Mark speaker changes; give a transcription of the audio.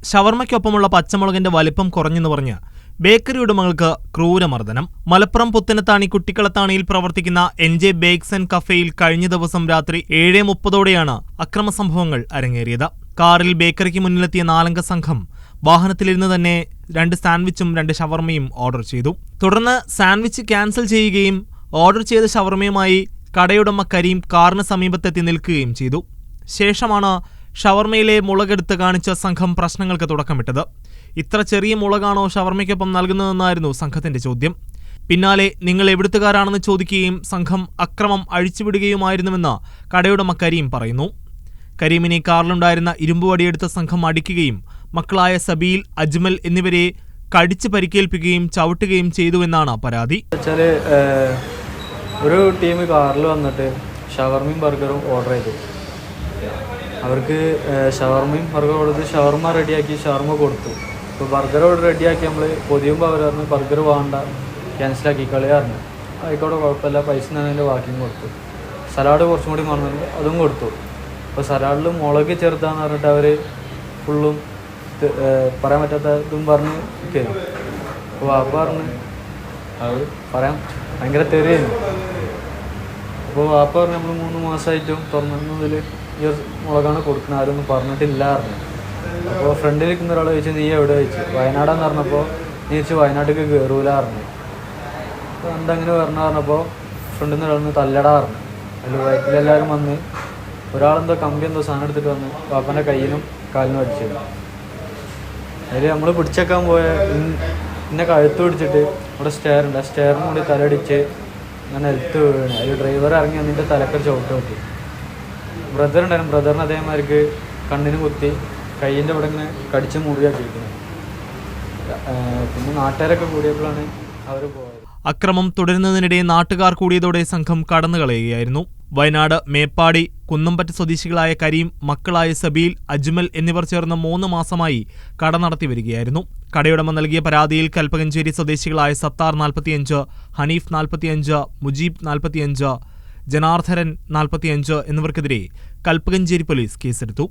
Speaker 1: ഷവർമ്മയ്ക്കൊപ്പമുള്ള പച്ചമുളകിന്റെ വലിപ്പം കുറഞ്ഞെന്ന് പറഞ്ഞ് ബേക്കറി ഉടമകൾക്ക് ക്രൂരമർദ്ദനം. മലപ്പുറം പുത്തനത്താണി കുട്ടിക്കളത്താണിയിൽ പ്രവർത്തിക്കുന്ന NJ ബേക്സ് ആൻഡ് കഫേയിൽ കഴിഞ്ഞ ദിവസം രാത്രി 7:30ഓടെയാണ് അക്രമസംഭവങ്ങൾ അരങ്ങേറിയത്. കാറിൽ ബേക്കറിക്ക് മുന്നിലെത്തിയ 4-അംഗ സംഘം വാഹനത്തിലിരുന്ന് തന്നെ 2 സാൻഡ്വിച്ചും 2 ഷവർമ്മയും ഓർഡർ ചെയ്തു. തുടർന്ന് സാൻഡ്വിച്ച് ക്യാൻസൽ ചെയ്യുകയും ഓർഡർ ചെയ്ത ഷവർമ്മയുമായി കടയുടമ കരീം കാറിന് സമീപത്തെത്തി നിൽക്കുകയും ചെയ്തു. ശേഷമാണ് ഷവർമ്മയിലെ മുളകെടുത്ത് കാണിച്ച സംഘം പ്രശ്നങ്ങൾക്ക് തുടക്കമിട്ടത്. ഇത്ര ചെറിയ മുളകാണോ ഷവർമ്മയ്ക്കൊപ്പം നൽകുന്നതെന്നായിരുന്നു സംഘത്തിന്റെ ചോദ്യം. പിന്നാലെ നിങ്ങൾ എവിടുത്തുകാരാണെന്ന് ചോദിക്കുകയും സംഘം അക്രമം അഴിച്ചുവിടുകയുമായിരുന്നുവെന്ന് കടയുടമ കരീം പറയുന്നു. കരീമിനെ കാറിലുണ്ടായിരുന്ന ഇരുമ്പുവടിയെടുത്ത സംഘം അടിക്കുകയും മക്കളായ സബീൽ, അജ്മൽ എന്നിവരെ കടിച്ച് പരിക്കേൽപ്പിക്കുകയും ചവിട്ടുകയും ചെയ്തുവെന്നാണ് പരാതി.
Speaker 2: ഒരു ടീം കാറിൽ വന്നിട്ട് ഷവർമയും ബർഗറും ഓർഡർ ചെയ്തു. അവർക്ക് ഷവർമയും ബർഗർ കൊടുത്ത് ഷവർമ റെഡിയാക്കി ഷവർമ കൊടുത്തു. ഇപ്പോൾ ബർഗർ റെഡിയാക്കി നമ്മൾ പൊതിയുമ്പോൾ അവർ പറഞ്ഞു ബർഗർ വേണ്ട, ക്യാൻസലാക്കി കളിയായിരുന്നു. ആയിക്കോട്ടെ, കുഴപ്പമില്ല, പൈസ അതിൻ്റെ ബാക്കിയും കൊടുത്തു. സലാഡ് കുറച്ചും കൂടി മറന്നിട്ട് അതും കൊടുത്തു. അപ്പോൾ സലാഡിൽ മുളക് ചേർത്താന്ന് പറഞ്ഞിട്ട് അവർ ഫുള്ളും പറയാൻ പറ്റാത്ത ഇതും പറഞ്ഞ് നിൽക്കുന്നു. അപ്പോൾ വാപ്പ പറഞ്ഞ് അത് പറയാൻ ഭയങ്കര തെറിയായിരുന്നു. അപ്പോൾ വാപ്പ പറഞ്ഞ് നമ്മൾ 3 മാസമായിട്ടും തുറന്നതിൽ ഈ മുളകാണ് കൊടുക്കുന്നത്, ആരൊന്നും പറഞ്ഞിട്ടില്ലായിരുന്നു. അപ്പോൾ ഫ്രണ്ടിൽ നിൽക്കുന്ന ഒരാൾ ചോദിച്ചു നീ എവിടെ ചോദിച്ചു. വയനാടാന്ന് പറഞ്ഞപ്പോൾ നീ ചോദിച്ചു വയനാട്ടിലേക്ക് കയറൂലായിരുന്നു. അപ്പോൾ എന്തങ്ങനെ പറഞ്ഞപ്പോൾ ഫ്രണ്ടിൽ നിന്ന് ഒരാൾ തല്ലടാറുണ്ട്. അതിൽ വയറ്റിലെല്ലാവരും വന്ന് ഒരാളെന്തോ കമ്പി എന്തോ സാധനം എടുത്തിട്ട് വന്ന് വാപ്പൻ്റെ കയ്യിനും കാലിനും അടിച്ചത്. അതിൽ നമ്മൾ പിടിച്ചേക്കാൻ പോയ പിന്നെ കഴുത്ത് പിടിച്ചിട്ട് അവിടെ സ്റ്റെയറുണ്ട്, ആ സ്റ്റെയറിനും കൂടി തലടിച്ച് അങ്ങനെ നിലത്ത് വീണ്. അതിൽ ഡ്രൈവർ ഇറങ്ങി അതിൻ്റെ തലക്കൊരു ചവിട്ട് പറ്റി. ബ്രദർ ഉണ്ടായിരുന്നു, ബ്രദറിന് അതേമാതിരിക്ക് കണ്ണിന് കുത്തി കയ്യിൻ്റെ ഇവിടെ ഇങ്ങനെ കടിച്ച് മുറിയാക്കിയിരിക്കുന്നത്. പിന്നെ നാട്ടുകാരൊക്കെ കൂടിയപ്പോഴാണ് അവർ പോയത്.
Speaker 1: അക്രമം തുടരുന്നതിനിടെ നാട്ടുകാർ കൂടിയതോടെ സംഘം കടന്നുകളയുകയായിരുന്നു. വയനാട് മേപ്പാടി കുന്നംപറ്റ സ്വദേശികളായ കരീം, മക്കളായ സബീൽ, അജ്മൽ എന്നിവർ ചേർന്ന് 3 മാസമായി കട നടത്തി വരികയായിരുന്നു. കടയുടമ നൽകിയ പരാതിയിൽ കൽപ്പകഞ്ചേരി സ്വദേശികളായ സത്താർ 45, ഹനീഫ് 45, മുജീബ് 45, ജനാർദ്ദനൻ 45 എന്നിവർക്കെതിരെ കൽപ്പകഞ്ചേരി പോലീസ് കേസെടുത്തു.